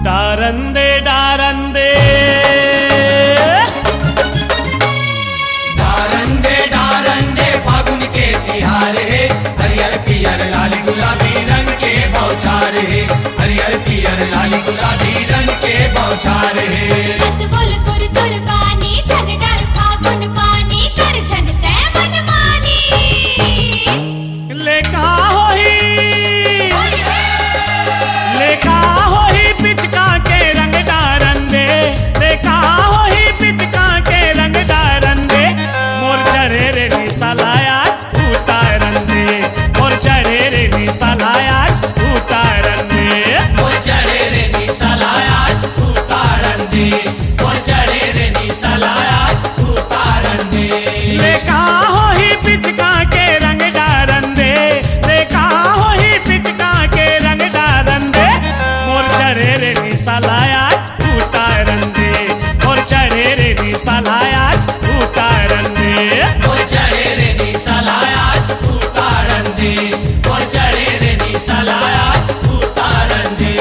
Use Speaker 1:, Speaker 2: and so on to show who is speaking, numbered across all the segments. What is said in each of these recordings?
Speaker 1: डारंदे डारंदे
Speaker 2: डारंदे डारंदे फागुन के तिहार है, हरियर पियर लाल गुलाबी रंग के बौछार है, हरियर पियर लाल गुलाबी रंग के बौछार है।
Speaker 3: मत बोल कुर कुर्बानी छन डर फागुन पानी कर छन ते मन मानी
Speaker 1: लेका होही पिचका के रंग डारंदे, लेका होही पिचका के रंग डारंदे, मोर चढ़े रे निसलायाज उतारंदे, मोर चढ़े रे निसलायाज उतारंदे,
Speaker 2: मोर चढ़े रे निसलायाज उतारंदे, मोर चढ़े रे निसलायाज उतारंदे।
Speaker 1: लेका होही पिचका के रंग डारंदे, लेका होही पिचका के रंग डारंदे, मोर चढ़े रे निसलायाज उतारंदे, मोर चढ़े रे निसलायाज उतारंदे,
Speaker 2: मोर चढ़े रे निसलायाज उतारंदे, मोर चढ़े रे निसलायाज उतारंदे।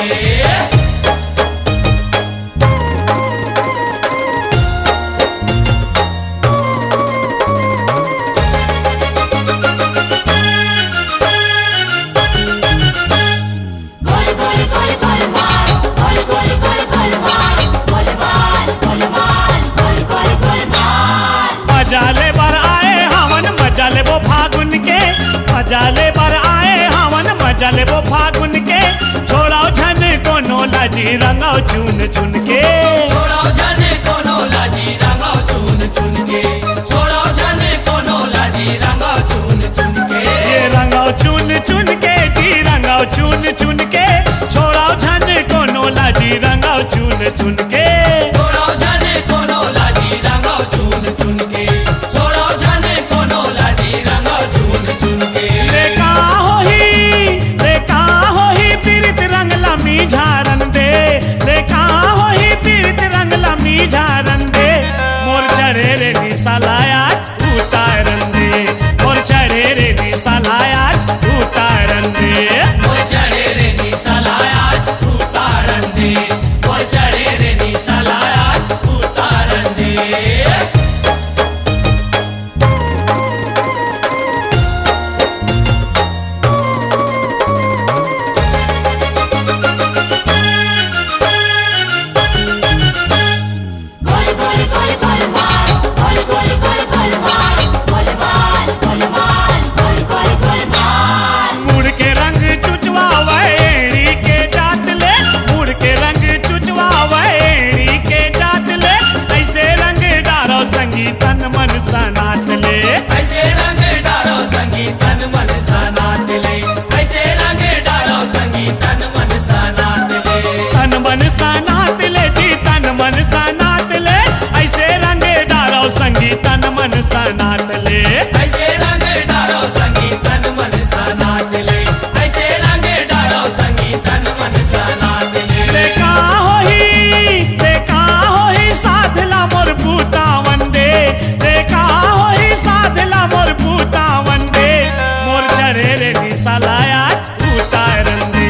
Speaker 3: गोल गोल गोल गोल माल गोल गोल गोल गोल माल गोल माल गोल माल गोल गोल गोल माल
Speaker 1: मजाले बर आए हवन मजाले वो फागुन के, मजाले बर आए हवन मजाले वो फागुन के, छोड़ाओ झन कोनो लाजी रंगाओ चुन चुन के,
Speaker 2: छोड़ो जाने कोनो लाजी रंगाओ चुन चुन के, छोड़ो जाने कोनो लाजी रंगाओ चुन चुन के।
Speaker 1: ये रंगाओ चुन चुन के जी रंगाओ चुन चुन के, छोड़ाओ झन कोनो लाजी रंगाओ चुन चुन के,
Speaker 2: छोड़ो जाने कोनो लाजी रंगाओ चुन चुन के, छोड़ो जाने कोनो लाजी रंगाओ चुन चुन के।
Speaker 1: लेका होही पीरित रंग लमी झारन दे, लेका होही पीरित रंग लमी झारन दे, मोर चढ़े रे निसलायाज उतारन दे, मोर चढ़े रे निसलायाज उतारन दे,
Speaker 2: मोर चढ़े रे निसलायाज उतारंदे, मोर चढ़े रे निसलायाज उतारंदे।
Speaker 3: गोल गोल गोल गोल माल गोल गोल गोल गोल माल गोल माल गोल माल गोल गोल गोल माल
Speaker 1: मुड़ के रंग चुचवा वैणी के जात ले, मुड़ के रंग चुचवा वैणी के जात ले, ऐसे रंग डारो संगीतन मन सनात ले,
Speaker 2: ऐसे रंग डालो संगीतन मन सनात ले, ऐसे रंग डालो संगीतन मन सनात ले।
Speaker 1: तन मन सनात ले जी तन मन सनात ले, ऐसे रंग डारो संगीतन मन सनात ले,
Speaker 2: ऐसे रंग डालो संगीतन मन सनात ले, ऐसे रंग डालो संगीतन मन सनात ले।
Speaker 1: लेका होही साधला मोर बूटा वंदे, लेका होही साधला मोर बूटा वंदे, मोर चढ़े रे निसलायाज उतारन दे,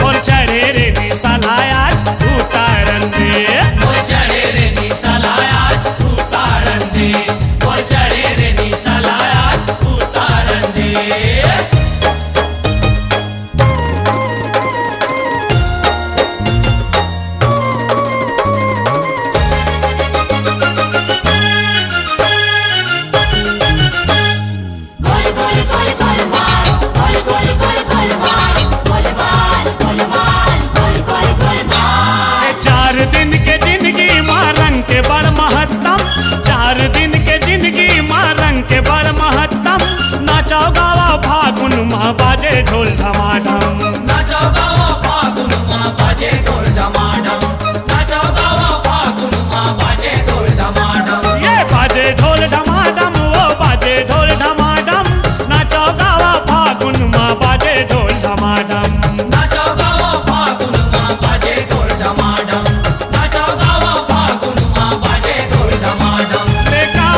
Speaker 1: मोर चढ़े रे निसलायाज उतारन दे,
Speaker 2: मोर चढ़े रे निसलायाज उतारंदे, मोर चढ़े रे निसलायाज उतारंदे।
Speaker 3: गोल गोल गोल गोल माल गोल गोल गोल गोल माल गोल माल गोल माल गोल गोल गोल माल
Speaker 1: 4 दिन के जिंदगी माँ रंग के बड़ महत्तम, 4 दिन के जिंदगी माँ रंग के बड़ महत्तम, नाचाओ गावा फागुन माँ बाजे ढोल धमाधम,
Speaker 2: नाचो गावा फागुन माँ बाजे ढोल धमाधम, नाचो गावा फागुन माँ बाजे ढोल धमाधम।
Speaker 1: ये बाजे ढोल धमाधम वो बाजे ढोल धमाधम, नाचाओ गावा फागुन माँ बाजे ढोल धमाधम,
Speaker 2: नाचो गावा फागुन माँ बाजे ढोल धमाधम, नाचो गावा फागुन माँ बाजे ढोल धमाधम।
Speaker 1: लेका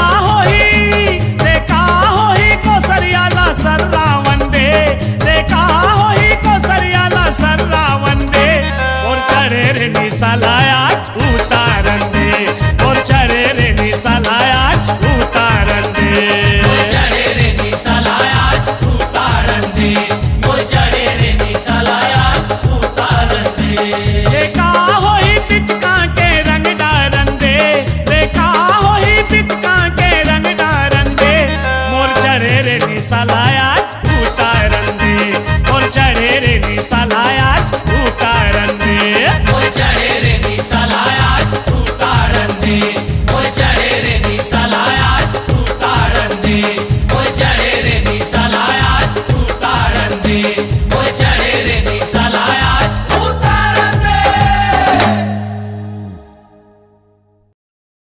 Speaker 1: होही कोसरियाला सर्रा वंदे, लेका होही कोसरियाला सर्रा वंदे, मोर चढ़े चढ़े रे निसलाया उतारन दे मोर चढ़े रे निसलाया उतारन दे
Speaker 2: मोर चढ़े रे निसलाया उतारन दे मोर चढ़े रे निसलाया उतारन दे
Speaker 1: ये का होई